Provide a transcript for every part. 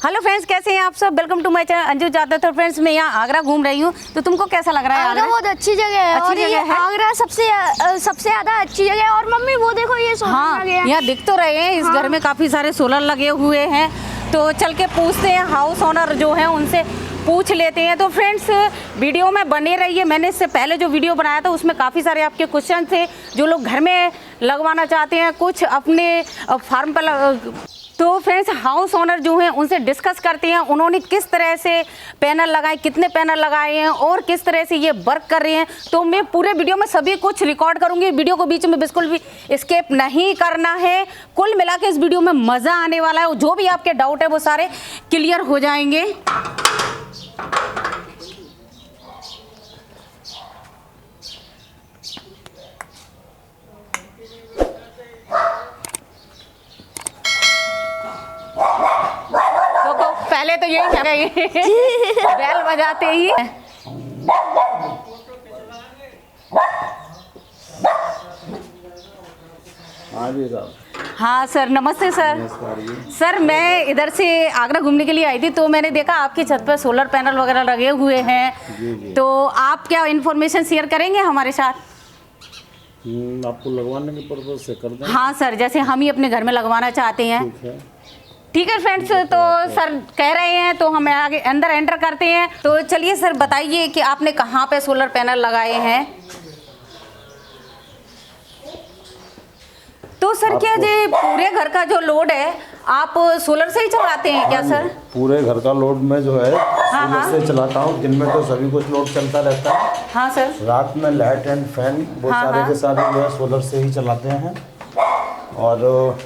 Hello friends, कैसे हैं आप सब। Welcome to my channel Anju Jadav. तो फ्रेंड्स मैं यहाँ आगरा घूम रही हूँ, तो तुमको कैसा लग रहा है? आगरा बहुत अच्छी जगह है। अच्छी जगह है। आगरा सबसे ज्यादा अच्छी जगह है। और मम्मी वो देखो ये सोलर हाँ, लगे हैं। यहाँ दिख तो रहे हैं इस घर में काफ़ी सारे सोलर लगे हुए हैं। तो चल के पूछते हैं हाउस ओनर जो है उनसे पूछ लेते हैं। तो फ्रेंड्स वीडियो में बने रहिए। मैंने इससे पहले जो वीडियो बनाया था उसमें काफ़ी सारे आपके क्वेश्चन थे जो लोग घर में लगवाना चाहते हैं, कुछ अपने फार्म पर। तो फ्रेंड्स हाउस ओनर जो हैं उनसे डिस्कस करते हैं उन्होंने किस तरह से पैनल लगाए, कितने पैनल लगाए हैं और किस तरह से ये वर्क कर रहे हैं। तो मैं पूरे वीडियो में सभी कुछ रिकॉर्ड करूंगी। वीडियो को बीच में बिल्कुल भी स्किप नहीं करना है। कुल मिला के इस वीडियो में मज़ा आने वाला है। जो भी आपके डाउट है वो सारे क्लियर हो जाएंगे। पहले तो यही बैल बजाते ही। हाँ सर, नमस्ते सर। सर मैं इधर से आगरा घूमने के लिए आई थी, तो मैंने देखा आपकी छत पर सोलर पैनल वगैरह लगे हुए हैं। तो आप क्या इन्फॉर्मेशन शेयर करेंगे हमारे साथ? आपको लगवाने के पर्पज से कर दें? हाँ सर, जैसे हम ही अपने घर में लगवाना चाहते हैं। ठीक है फ्रेंड्स, तो सर कह रहे हैं तो हम आगे अंदर एंटर करते हैं। तो चलिए सर बताइए कि आपने कहाँ पे सोलर पैनल लगाए हैं। तो सर क्या ये पूरे घर का जो लोड है आप सोलर से ही चलाते हैं क्या सर? पूरे घर का लोड में जो है सोलर से चलाता हूँ। दिन में तो सभी कुछ लोड चलता रहता है। हाँ सर। रात में लाइट एंड फैन वो सारे के सारे जो है सोलर से ही चलाते हैं। और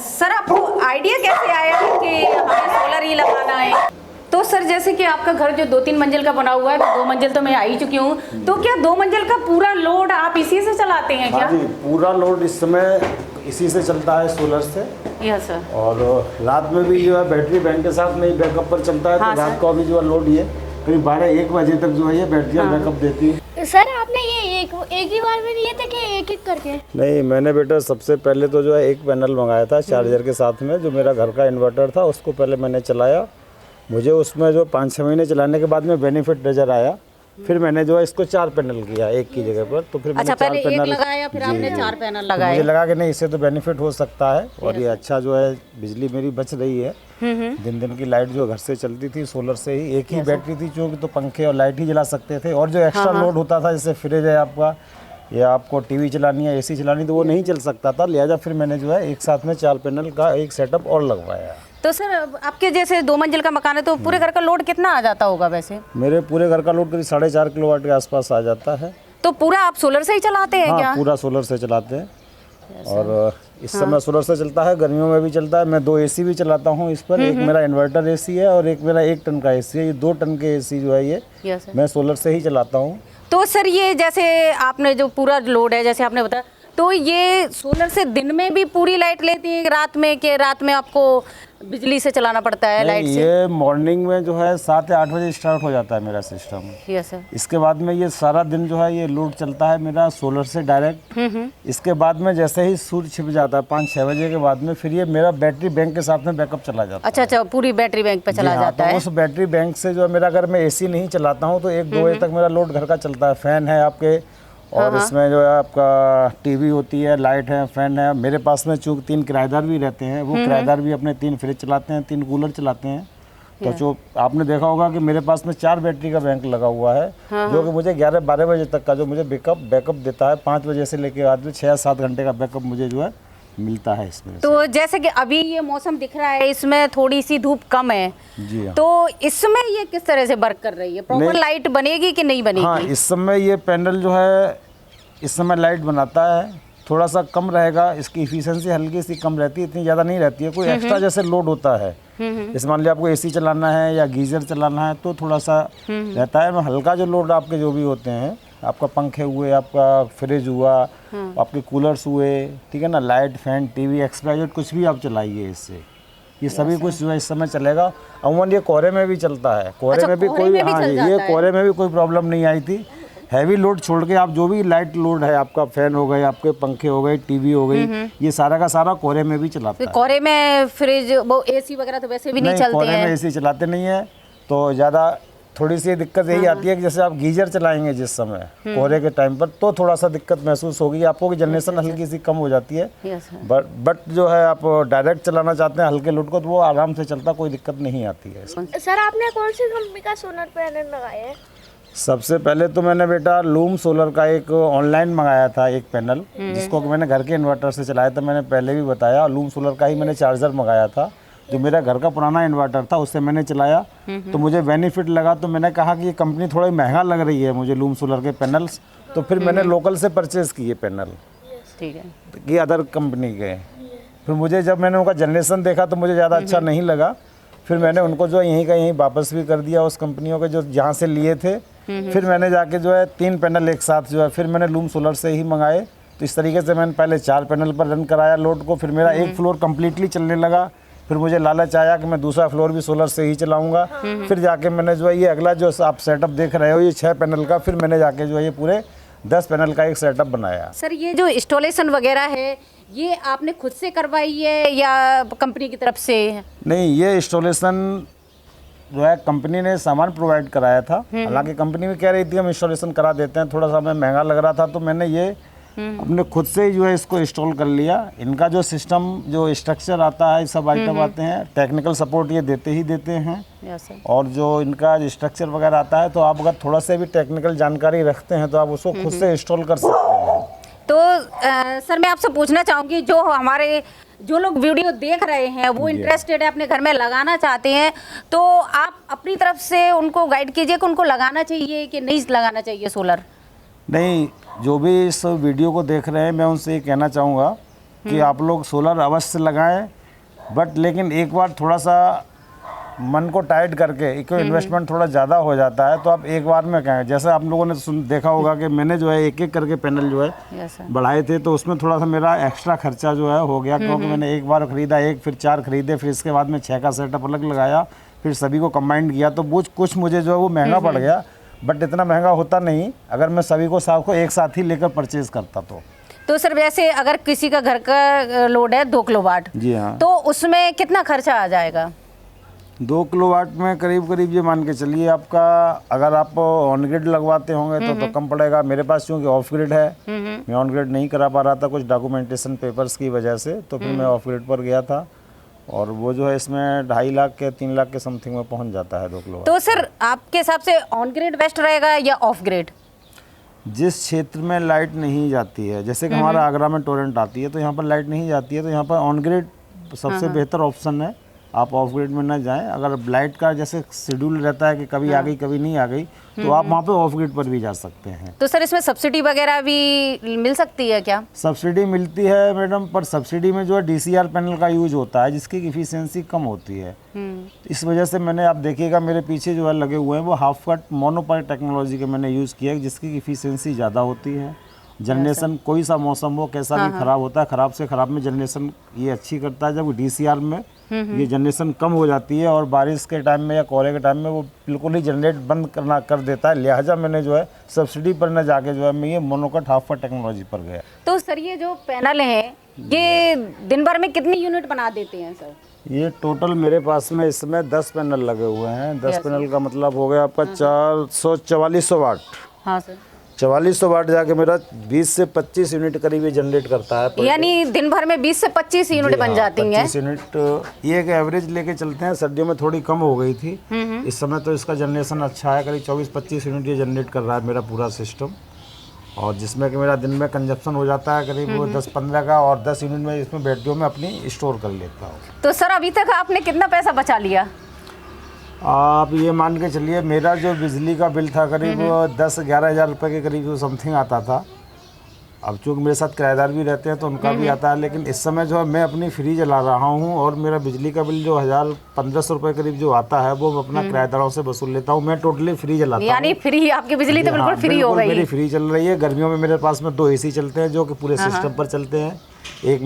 सर आपको आइडिया कैसे आया कि हमें सोलर ही लगाना है? तो सर जैसे कि आपका घर जो 2-3 मंजिल का बना हुआ है, तो 2 मंजिल तो मैं आ ही चुकी हूँ, तो क्या 2 मंजिल का पूरा लोड आप इसी से चलाते हैं क्या? हाँ जी, पूरा लोड इस समय इसी से चलता है, सोलर से। Yes sir. और रात में भी जो है बैटरी बैंक के साथ में ही बैकअप पर चलता है। हाँ, तो रात को भी जो है लोड ये करीब 12-1 बजे तक जो है ये बैटरियाँ बैकअप देती है। सर आपने ये एक ही बार में लिए थे कि एक करके? नहीं, मैंने बेटा सबसे पहले तो जो है एक पैनल मंगाया था चार्जर के साथ में, जो मेरा घर का इन्वर्टर था उसको पहले मैंने चलाया। मुझे उसमें जो 5-6 महीने चलाने के बाद में बेनिफिट नज़र आया। फिर मैंने जो है इसको 4 पैनल किया एक की जगह पर। तो फिर मैंने 4 पैनल लगाया, फिर आपने 4 पैनल लगाए। मुझे लगा कि नहीं, इससे तो बेनिफिट हो सकता है और ये अच्छा जो है बिजली मेरी बच रही है। दिन की लाइट जो घर से चलती थी सोलर से ही, एक ही बैटरी थी जो कि तो पंखे और लाइट ही जला सकते थे। और जो एक्स्ट्रा लोड होता था जैसे फ्रिज है आपका या आपको टीवी चलानी है, एसी चलानी, तो वो नहीं चल सकता था। लिहाजा फिर मैंने जो है एक साथ में 4 पैनल का एक सेटअप और लगवाया। तो सर आपके जैसे 2 मंजिल का मकान है, तो पूरे घर का लोड कितना आ जाता होगा वैसे? मेरे पूरे घर का लोड करीब 4.5 किलोवाट के आसपास आ जाता है। तो पूरा आप सोलर से ही चलाते हैं क्या? पूरा सोलर से चलाते हैं। और इस समय सोलर से चलता है, गर्मियों में भी चलता है। मैं 2 एसी भी चलाता हूँ इस पर। एक मेरा इन्वर्टर एसी है और एक मेरा 1 टन का एसी है। ये 2 टन के एसी जो है ये मैं सोलर से ही चलाता हूँ। तो सर ये जैसे आपने जो पूरा लोड है जैसे आपने बताया, तो ये सोलर से दिन में भी पूरी लाइट लेती है, रात में के रात में आपको बिजली से चलाना पड़ता है लाइट से? ये मॉर्निंग में जो है 7 या 8 बजे स्टार्ट हो जाता है मेरा सिस्टम। Yes sir. इसके बाद में ये सारा दिन जो है ये लोड चलता है मेरा सोलर से डायरेक्ट। इसके बाद में जैसे ही सूर्य छिप जाता है 5-6 बजे के बाद में, फिर ये मेरा बैटरी बैंक के साथ में बैकअप चला जाता है। अच्छा, पूरी बैटरी बैंक पे चला जाता है। उस बैटरी बैंक से जो है मेरा, अगर मैं एसी नहीं चलाता हूँ तो 1-2 बजे तक मेरा लोड घर का चलता है। फैन है आपके, और इसमें जो है आपका टीवी होती है, लाइट है, फैन है। मेरे पास में चूँकि 3 किराएदार भी रहते हैं, वो किराएदार भी अपने 3 फ्रिज चलाते हैं, 3 कूलर चलाते हैं। तो जो आपने देखा होगा कि मेरे पास में 4 बैटरी का बैंक लगा हुआ है, जो कि मुझे 11-12 बजे तक का जो मुझे बैकअप देता है। 5 बजे से लेकर बाद में 6-7 घंटे का बैकअप मुझे जो है मिलता है इसमें। तो जैसे कि अभी ये मौसम दिख रहा है, इसमें थोड़ी सी धूप कम है जी हाँ। तो इसमें ये किस तरह से वर्क कर रही है? प्रॉपर लाइट बनेगी कि नहीं बनेगी? हाँ, इस समय ये पैनल जो है इस समय लाइट बनाता है। थोड़ा सा कम रहेगा, इसकी इफिशिएंसी हल्की सी कम रहती है, इतनी ज़्यादा नहीं रहती है। कोई एक्स्ट्रा जैसे लोड होता है, जैसे मान लिया आपको एसी चलाना है या गीज़र चलाना है तो थोड़ा सा रहता है। हल्का जो लोड आपके जो भी होते हैं, आपका पंखे हुए, आपका फ्रिज हुआ, आपके कूलर्स हुए, ठीक है ना, लाइट, फैन, टीवी, एक्सपाइजर कुछ भी आप चलाइए इससे, ये सभी कुछ जो है इस समय चलेगा। अमूमन ये कोहरे में भी चलता है। कोहरे में भी कोई, हाँ, ये कोहरे में भी कोई प्रॉब्लम नहीं आई थी। हैवी लोड छोड़ के आप जो भी लाइट लोड है, आपका फैन हो गए, आपके पंखे हो गए, टीवी हो गई, ये सारा का सारा कोहरे में भी चलाता है। कोहरे में फ्रिज वो एसी वगैरह तो वैसे भी नहीं चलते कोहरे हैं। में एसी चलाते नहीं है, तो ज़्यादा थोड़ी सी दिक्कत यही आती है कि जैसे आप गीजर चलाएंगे जिस समय कोहरे के टाइम पर, तो थोड़ा सा दिक्कत महसूस होगी आपको कि जनरेशन हल्की सी कम हो जाती है। बट जो है आप डायरेक्ट चलाना चाहते हैं हल्के लोड को, तो वो आराम से चलता, कोई दिक्कत नहीं आती है। सर आपने कौन सी कंपनी का सोलर पैनल लगाया है? सबसे पहले तो मैंने बेटा लूम सोलर का एक ऑनलाइन मंगाया था एक पैनल, जिसको कि मैंने घर के इन्वर्टर से चलाया था, मैंने पहले भी बताया। लूम सोलर का ही मैंने चार्जर मंगाया था, जो मेरा घर का पुराना इन्वर्टर था उससे मैंने चलाया, तो मुझे बेनिफिट लगा। तो मैंने कहा कि ये कंपनी थोड़ी महंगा लग रही है मुझे लूम सोलर के पैनल्स, तो फिर मैंने लोकल से परचेज़ किए पैनल, ठीक है, कि अदर कंपनी के। फिर मुझे जब मैंने उनका जनरेशन देखा तो मुझे ज़्यादा अच्छा नहीं लगा, फिर मैंने उनको जो यहीं का यहीं वापस भी कर दिया उस कंपनियों के जो जहाँ से लिए थे। फिर मैंने जाके जो है 3 पैनल एक साथ जो है फिर मैंने लूम सोलर से ही मंगाए। तो इस तरीके से मैंने पहले 4 पैनल पर रन कराया लोड को, फिर मेरा एक फ्लोर कम्प्लीटली चलने लगा। फिर मुझे लालच आया कि मैं दूसरा फ्लोर भी सोलर से ही चलाऊंगा। फिर जाके मैंने जो है ये अगला जो आप सेटअप देख रहे हो ये 6 पैनल का, फिर मैंने जाके जो है ये पूरे 10 पैनल का एक सेटअप बनाया। सर ये जो इंस्टॉलेशन वगैरह है ये आपने खुद से करवाई है या कंपनी की तरफ से? नहीं, ये इंस्टॉलेशन जो है कंपनी ने सामान प्रोवाइड कराया था। हालांकि कंपनी भी कह रही थी हम इंस्टॉलेशन करा देते हैं, थोड़ा सा हमें महंगा लग रहा था, तो मैंने ये अपने खुद से ही जो है इसको इंस्टॉल कर लिया। इनका जो सिस्टम जो स्ट्रक्चर आता है, सब आइटम आते हैं, टेक्निकल सपोर्ट ये देते ही देते हैं। और जो इनका स्ट्रक्चर वगैरह आता है, तो आप अगर थोड़ा सा भी टेक्निकल जानकारी रखते हैं तो आप उसको खुद से इंस्टॉल कर सकते हैं। तो सर मैं आपसे पूछना चाहूँगी, जो लोग वीडियो देख रहे हैं वो इंटरेस्टेड है, अपने घर में लगाना चाहते हैं, तो आप अपनी तरफ से उनको गाइड कीजिए कि उनको लगाना चाहिए कि नहीं लगाना चाहिए सोलर? नहीं, जो भी इस वीडियो को देख रहे हैं मैं उनसे ये कहना चाहूँगा कि आप लोग सोलर अवश्य लगाएं, बट लेकिन एक बार थोड़ा सा मन को टाइट करके, एक इन्वेस्टमेंट थोड़ा ज़्यादा हो जाता है, तो आप एक बार में कहें। जैसे आप लोगों ने देखा होगा कि मैंने जो है एक एक करके पैनल जो है बढ़ाए थे, तो उसमें थोड़ा सा मेरा एक्स्ट्रा खर्चा जो है हो गया, क्योंकि मैंने एक बार खरीदा एक, फिर 4 खरीदे, फिर इसके बाद में 6 का सेटअप अलग लगाया, फिर सभी को कंबाइंड किया, तो वो कुछ मुझे जो है वो महंगा पड़ गया। बट इतना महंगा होता नहीं अगर मैं सभी को को एक साथ ही लेकर परचेज करता तो सर वैसे अगर किसी का घर का लोड है 2 किलोवाट, जी हाँ, तो उसमें कितना खर्चा आ जाएगा? 2 किलोवाट में करीब ये मान के चलिए आपका, अगर आप ऑन ग्रिड लगवाते होंगे तो कम पड़ेगा। मेरे पास चूँकि ऑफ ग्रिड है, मैं ऑन ग्रिड नहीं करा पा रहा था कुछ डॉक्यूमेंटेशन पेपर्स की वजह से, तो फिर मैं ऑफ ग्रिड पर गया था, और वो जो है इसमें 2.5 लाख के 3 लाख के समथिंग में पहुंच जाता है 2 किलोवाट। तो सर आपके हिसाब से ऑन ग्रिड बेस्ट रहेगा या ऑफ ग्रिड? जिस क्षेत्र में लाइट नहीं जाती है, जैसे कि हमारा आगरा में टोरेंट आती है, तो यहाँ पर लाइट नहीं जाती है, तो यहाँ पर ऑन ग्रिड सबसे बेहतर ऑप्शन है। आप ऑफ ग्रिड में ना जाएं। अगर लाइट का जैसे शेड्यूल रहता है कि कभी आ गई कभी नहीं आ गई, तो आप वहाँ पे ऑफ ग्रिड पर भी जा सकते हैं। तो सर इसमें सब्सिडी वगैरह भी मिल सकती है क्या? सब्सिडी मिलती है मैडम, पर सब्सिडी में जो है DCR पैनल का यूज होता है, जिसकी इफिशियंसी कम होती है। इस वजह से मैंने, आप देखिएगा मेरे पीछे जो है लगे हुए हैं, वो हाफ कट मोनोपाइल टेक्नोलॉजी के मैंने यूज़ किया है, जिसकी इफिशियंसी ज़्यादा होती है। जनरेशन कोई सा मौसम हो, कैसा भी खराब होता है, खराब से खराब में जनरेशन ये अच्छी करता है। जब DCR में ये जनरेशन कम हो जाती है और बारिश के टाइम में या कोहरे के टाइम में वो बिल्कुल ही जनरेट बंद करना कर देता है, लिहाजा मैंने जो है सब्सिडी पर न जाके जो है मैं ये मोनोकट हाफ कट टेक्नोलॉजी पर गया। तो सर ये जो पैनल है ये दिन भर में कितनी यूनिट बना देते हैं सर? ये टोटल मेरे पास में इसमें 10 पैनल लगे हुए हैं। 10 पैनल का मतलब हो गया आपका 4400 वाट। हाँ सर, 4400 वाट जाके मेरा 20 से 25 यूनिट करीब जनरेट करता है। यानी दिन भर में 20 से 25 यूनिट बन जाती हैं। 25 यूनिट ये एक एवरेज लेके चलते हैं। सर्दियों में थोड़ी कम हो गई थी, इस समय तो इसका जनरेशन अच्छा है, करीब 24-25 यूनिट ये जनरेट कर रहा है मेरा पूरा सिस्टम, और जिसमें कि मेरा दिन में कंजप्शन हो जाता है करीब 10-15 का, और 10 यूनिट में इसमें बैटरियों में अपनी स्टोर कर लेता हूँ। तो सर अभी तक आपने कितना पैसा बचा लिया? आप ये मान के चलिए मेरा जो बिजली का बिल था करीब 10-11 हज़ार रुपये के करीब समथिंग आता था। अब चूँकि मेरे साथ किराएदार भी रहते हैं तो उनका भी आता है, लेकिन इस समय जो है मैं अपनी फ्री जला रहा हूँ, और मेरा बिजली का बिल जो 1500 रुपये करीब जो आता है वो मैं अपना किराएदारों से वसूल लेता हूँ। मैं टोटली फ्री जलाता हूँ। यानी फ्री, आपकी बिजली तो बिल्कुल फ्री हो गई। मेरी फ्री चल रही है। गर्मियों में मेरे पास में 2 AC चलते हैं जो कि पूरे सिस्टम पर चलते हैं। एक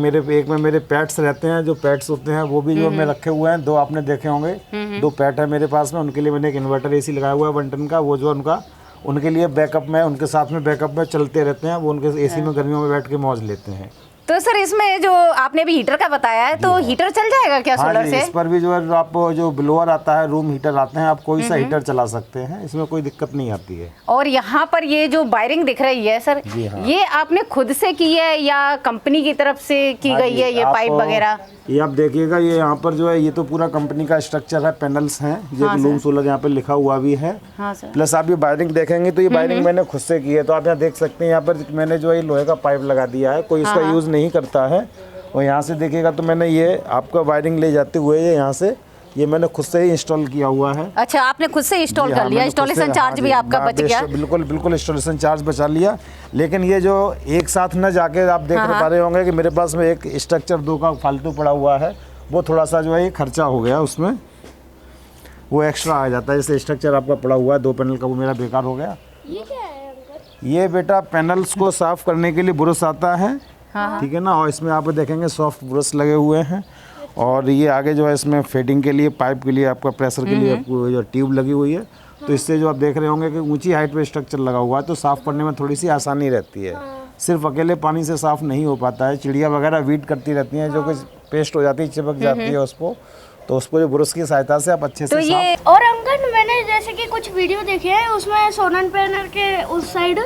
में मेरे पैड्स रहते हैं, जो पैड्स होते हैं वो भी जो मैं रखे हुए हैं, 2 आपने देखे होंगे, 2 पैड है मेरे पास में। उनके लिए मैंने एक इन्वर्टर AC लगाया हुआ है 1 टन का, वो जो उनका उनके लिए बैकअप में, उनके साथ में बैकअप में चलते रहते हैं। वो उनके एसी में गर्मियों में बैठ के मौज लेते हैं। तो सर इसमें जो आपने अभी हीटर का बताया है, तो हीटर चल जाएगा क्या हाँ सोलर जी, से? इस पर भी जो है आप जो ब्लोअर आता है, रूम हीटर आते हैं, आप कोई सा हीटर चला सकते हैं, इसमें कोई दिक्कत नहीं आती है। और यहाँ पर ये जो वायरिंग दिख रही है सर, हाँ। ये आपने खुद से की है या कंपनी की तरफ से की हाँ गई जी, है ये पाइप वगैरह? ये आप देखिएगा, ये यहाँ पर जो है ये तो पूरा कंपनी का स्ट्रक्चर है, पैनल्स हैं, ये लूम सोलर यहाँ पे लिखा हुआ भी है। हाँ सर। प्लस आप ये वायरिंग देखेंगे तो ये वायरिंग मैंने खुद से की है। तो आप यहाँ देख सकते हैं, यहाँ पर मैंने जो है लोहे का पाइप लगा दिया है, कोई इसका यूज़ नहीं करता है। और यहाँ से देखिएगा तो मैंने ये आपका वायरिंग ले जाते हुए ये यहाँ से ये मैंने खुद से ही इंस्टॉल किया हुआ है। अच्छा, आपने खुद से इंस्टॉल कर लिया? इंस्टॉलेशन चार्ज भी आपका बच गया? बिल्कुल बिल्कुल, इंस्टॉलेशन चार्ज बचा लिया। लेकिन ये जो एक साथ न जाके आप देख पा रहे होंगे कि मेरे पास में एक स्ट्रक्चर 2 का फालतू पड़ा हुआ है, वो थोड़ा सा जो है ये खर्चा हो गया, उसमें वो एक्स्ट्रा आ जाता है। जैसे स्ट्रक्चर आपका पड़ा हुआ है 2 पैनल का, वो मेरा बेकार हो गया। ये क्या है अंकल? ये बेटा पैनल्स को साफ करने के लिए ब्रश आता है, ठीक है ना। और इसमें आप देखेंगे सॉफ्ट ब्रश लगे हुए हैं। और ये आगे जो है इसमें फेडिंग के लिए, पाइप के लिए, आपका प्रेशर के लिए आपको जो ट्यूब लगी हुई है। तो इससे जो आप देख रहे होंगे कि ऊंची हाइट पे स्ट्रक्चर लगा हुआ है, तो साफ़ करने में थोड़ी सी आसानी रहती है। सिर्फ अकेले पानी से साफ़ नहीं हो पाता है, चिड़िया वगैरह वीट करती रहती हैं, जो कुछ पेस्ट हो जाती है, चिपक जाती है उसको, तो उसको जो ब्रश की सहायता से आप अच्छे से साफ। और अंकल मैंने जैसे कि कुछ वीडियो देखे हैं, उसमें सोलर पैनल के उस साइड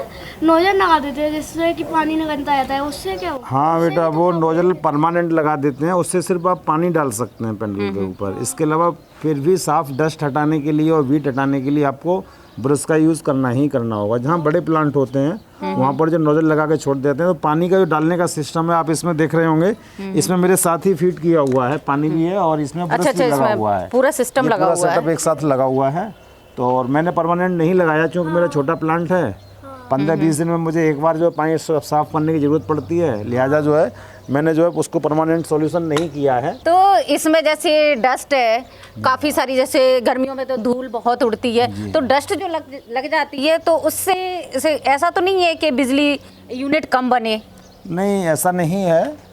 नोजल लगा देते हैं जिससे कि पानी निकलता रहता है, उससे क्या होता है? हाँ बेटा, वो नोजल परमानेंट लगा देते हैं, उससे सिर्फ आप पानी डाल सकते हैं पैनल के ऊपर। इसके अलावा फिर भी साफ डस्ट हटाने के लिए और वीट हटाने के लिए आपको ब्रश का यूज़ करना ही करना होगा। जहाँ बड़े प्लांट होते हैं वहाँ पर जो नोजल लगा के छोड़ देते हैं, तो पानी का जो डालने का सिस्टम है, आप इसमें देख रहे होंगे, इसमें मेरे साथ ही फिट किया हुआ है, पानी भी है और इसमें ब्रश भी लगा हुआ है, पूरा सिस्टम लगा हुआ है, सेटअप एक साथ लगा हुआ है। तो और मैंने परमानेंट नहीं लगाया क्योंकि मेरा छोटा प्लांट है, 15-20 दिन में मुझे एक बार जो है पानी साफ करने की ज़रूरत पड़ती है, लिहाजा जो है मैंने जो है उसको परमानेंट सॉल्यूशन नहीं किया है। तो इसमें जैसे डस्ट है काफ़ी सारी, जैसे गर्मियों में तो धूल बहुत उड़ती है, तो डस्ट जो लग जाती है, तो उससे ऐसा तो नहीं है कि बिजली यूनिट कम बने? नहीं, ऐसा नहीं है।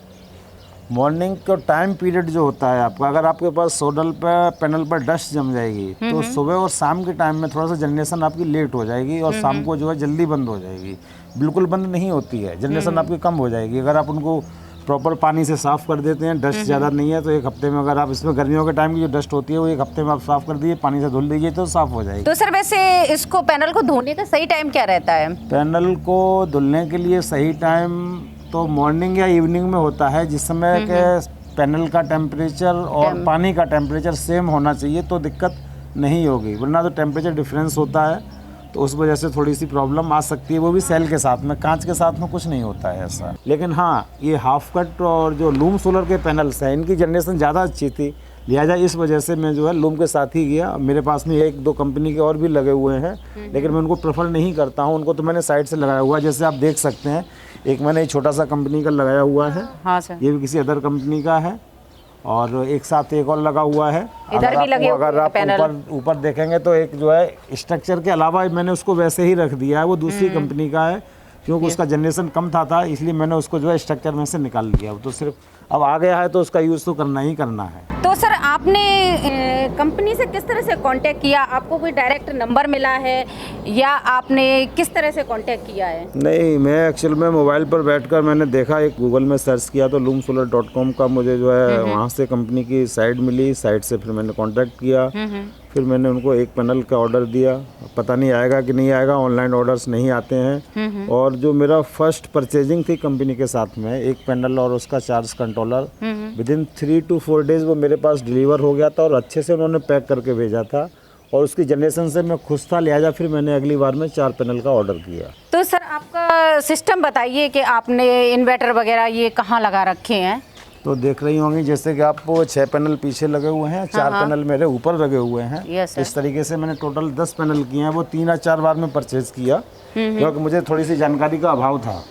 मॉर्निंग का टाइम पीरियड जो होता है आपका, अगर आपके पास सोलर पर पैनल पर डस्ट जम जाएगी तो सुबह और शाम के टाइम में थोड़ा सा जनरेशन आपकी लेट हो जाएगी और शाम को जो है जल्दी बंद हो जाएगी। बिल्कुल बंद नहीं होती है, जनरेशन आपकी कम हो जाएगी। अगर आप उनको प्रॉपर पानी से साफ़ कर देते हैं, डस्ट ज़्यादा नहीं है, तो 1 हफ्ते में, अगर आप इसमें गर्मियों के टाइम की जो डस्ट होती है वो 1 हफ्ते में आप साफ़ कर दीजिए, पानी से धुल दीजिए तो साफ़ हो जाएगी। तो सर वैसे इसको पैनल को धोने का सही टाइम क्या रहता है? पैनल को धुलने के लिए सही टाइम तो मॉर्निंग या इवनिंग में होता है, जिस समय के पैनल का टेम्परेचर और पानी का टेम्परेचर सेम होना चाहिए, तो दिक्कत नहीं होगी। वरना तो टेम्परेचर डिफरेंस होता है, तो उस वजह से थोड़ी सी प्रॉब्लम आ सकती है। वो भी सेल के साथ में, कांच के साथ में कुछ नहीं होता है ऐसा। लेकिन हाँ, ये हाफ कट और जो लूम सोलर के पैनल्स हैं, इनकी जनरेशन ज़्यादा अच्छी थी, लिहाजा इस वजह से मैं जो है लूम के साथ ही गया। मेरे पास में 1-2 कंपनी के और भी लगे हुए हैं, लेकिन मैं उनको प्रेफर नहीं करता हूँ। उनको तो मैंने साइड से लगाया हुआ है, जैसे आप देख सकते हैं, एक मैंने छोटा सा कंपनी का लगाया हुआ है। हाँ सर। ये भी किसी अदर कंपनी का है, और एक साथ एक और लगा हुआ है। इधर भी लगे हुए अगर आप ऊपर देखेंगे तो एक जो है स्ट्रक्चर के अलावा मैंने उसको वैसे ही रख दिया है, वो दूसरी कंपनी का है, क्योंकि उसका जनरेशन कम था, इसलिए मैंने उसको जो है स्ट्रक्चर में से निकाल लिया। तो सिर्फ अब आ गया है तो उसका यूज़ तो करना ही करना है। तो सर आपने कंपनी से किस तरह से कांटेक्ट किया? आपको कोई डायरेक्ट नंबर मिला है या आपने किस तरह से कांटेक्ट किया है? नहीं, मैं एक्चुअल में मोबाइल पर बैठकर मैंने देखा, एक गूगल में सर्च किया तो loomsolar.com का मुझे जो है वहाँ से कंपनी की साइट मिली। साइट से फिर मैंने कांटेक्ट किया, फिर मैंने उनको एक पैनल का ऑर्डर दिया। पता नहीं आएगा कि नहीं आएगा, ऑनलाइन ऑर्डर्स नहीं आते हैं। और जो मेरा फर्स्ट परचेजिंग थी कंपनी के साथ में, एक पैनल और उसका charge controller, within 3 to 4 days वो मेरे पास डिलीवर हो गया था और अच्छे से उन्होंने पैक करके भेजा था, और उसकी जनरेशन से मैं खुश था। लिहाजा फिर मैंने अगली बार में 4 पैनल का ऑर्डर किया। तो सर आपका सिस्टम बताइए कि आपने इन्वर्टर वगैरह ये कहाँ लगा रखे हैं? तो देख रही होंगी जैसे कि आपको 6 पैनल पीछे लगे हुए हैं, 4 पैनल मेरे ऊपर लगे हुए हैं। इस तरीके से मैंने टोटल 10 पैनल किए हैं। वो 3 या 4 बार में परचेज़ किया, क्योंकि मुझे थोड़ी सी जानकारी का अभाव था।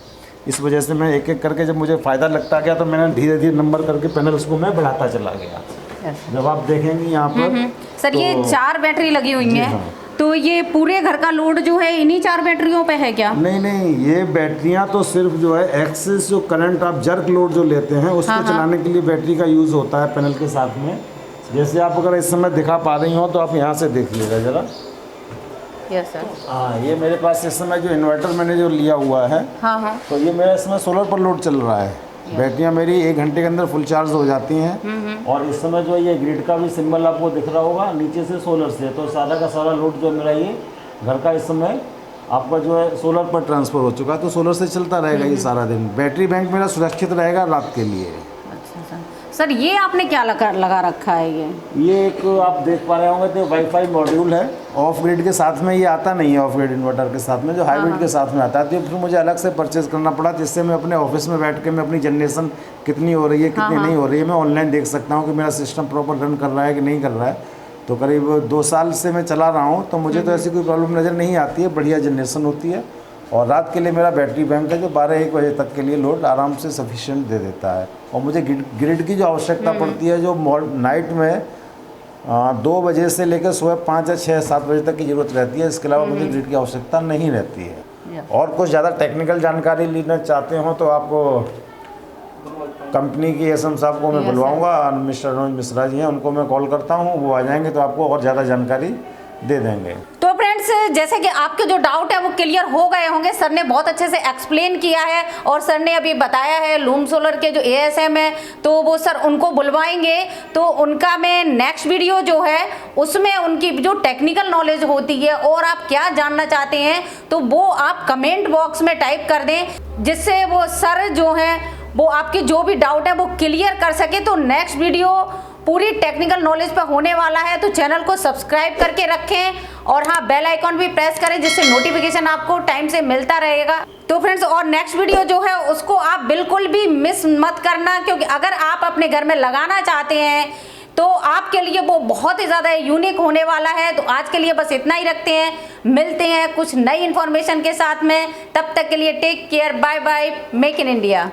इस वजह से मैं एक एक करके, जब मुझे फ़ायदा लगता गया तो मैंने धीरे धीरे नंबर करके पैनल्स को मैं बढ़ाता चला गया। जब आप देखेंगी यहाँ पर सर तो, ये 4 बैटरी लगी हुई हैं। हाँ। तो ये पूरे घर का लोड जो है इन्हीं 4 बैटरियों पे है क्या? नहीं, ये बैटरियाँ तो सिर्फ जो है एक्सेस जो करंट आप जर्क लोड जो लेते हैं उसको चलाने के लिए बैटरी का यूज़ होता है पैनल के साथ में। जैसे आप अगर इस समय दिखा पा रही हो तो आप यहाँ से देखिएगा ज़रा, यस सर। हाँ, ये मेरे पास इस समय जो इन्वर्टर मैंने जो लिया हुआ है, हाँ हाँ। तो ये मेरा इसमें सोलर पर लोड चल रहा है। बैटरियाँ मेरी 1 घंटे के अंदर फुल चार्ज हो जाती हैं। और इस समय जो ये ग्रिड का भी सिंबल आपको दिख रहा होगा नीचे से सोलर से, तो सारा का सारा लोड जो मेरा ये घर का इस समय आपका जो है सोलर पर ट्रांसफ़र हो चुका है, तो सोलर से चलता रहेगा ये सारा दिन। बैटरी बैंक मेरा सुरक्षित रहेगा रात के लिए। अच्छा सर, ये आपने क्या लगा रखा है? ये एक आप देख पा रहे होंगे तो वाईफाई मॉड्यूल है। ऑफ ग्रिड के साथ में ये आता नहीं है, ऑफ ग्रिड इन्वर्टर के साथ में जो हाइब्रिड के साथ में आता है, तो फिर मुझे अलग से परचेज़ करना पड़ा, जिससे मैं अपने ऑफिस में बैठ के मैं अपनी जनरेशन कितनी हो रही है कितनी नहीं हो रही है मैं ऑनलाइन देख सकता हूँ कि मेरा सिस्टम प्रॉपर रन कर रहा है कि नहीं कर रहा है। तो करीब 2 साल से मैं चला रहा हूँ, तो मुझे तो ऐसी कोई प्रॉब्लम नज़र नहीं आती है, बढ़िया जनरेशन होती है। और रात के लिए मेरा बैटरी बैंक है जो 12-1 बजे तक के लिए लोड आराम से सफिशिएंट दे देता है। और मुझे ग्रिड की जो आवश्यकता पड़ती है, जो नाइट में 2 बजे से लेकर सुबह 5 या 6-7 बजे तक की ज़रूरत रहती है, इसके अलावा मुझे ग्रिड की आवश्यकता नहीं रहती है। और कुछ ज़्यादा टेक्निकल जानकारी लेना चाहते हो तो आपको कंपनी की एसएम साहब को मैं बुलवाऊंगा, मिस्टर अनुज मिश्रा जी हैं, उनको मैं कॉल करता हूँ, वो आ जाएंगे तो आपको और ज़्यादा जानकारी दे देंगे। तो फ्रेंड्स, जैसे कि आपके जो डाउट है वो क्लियर हो गए होंगे। सर ने बहुत अच्छे से एक्सप्लेन किया है और सर ने अभी बताया है लूम सोलर के जो एएसएम है, तो वो सर उनको बुलवाएंगे, तो उनका मैं नेक्स्ट वीडियो जो है उसमें उनकी जो टेक्निकल नॉलेज होती है और आप क्या जानना चाहते हैं तो वो आप कमेंट बॉक्स में टाइप कर दें, जिससे वो सर जो हैं वो आपकी जो भी डाउट है वो क्लियर कर सके। तो नेक्स्ट वीडियो पूरी टेक्निकल नॉलेज पर होने वाला है, तो चैनल को सब्सक्राइब करके रखें और हाँ, बेल आइकॉन भी प्रेस करें, जिससे नोटिफिकेशन आपको टाइम से मिलता रहेगा। तो फ्रेंड्स, और नेक्स्ट वीडियो जो है उसको आप बिल्कुल भी मिस मत करना, क्योंकि अगर आप अपने घर में लगाना चाहते हैं तो आपके लिए वो बहुत ही ज़्यादा यूनिक होने वाला है। तो आज के लिए बस इतना ही रखते हैं, मिलते हैं कुछ नई इन्फॉर्मेशन के साथ में। तब तक के लिए take care, bye bye, make in India.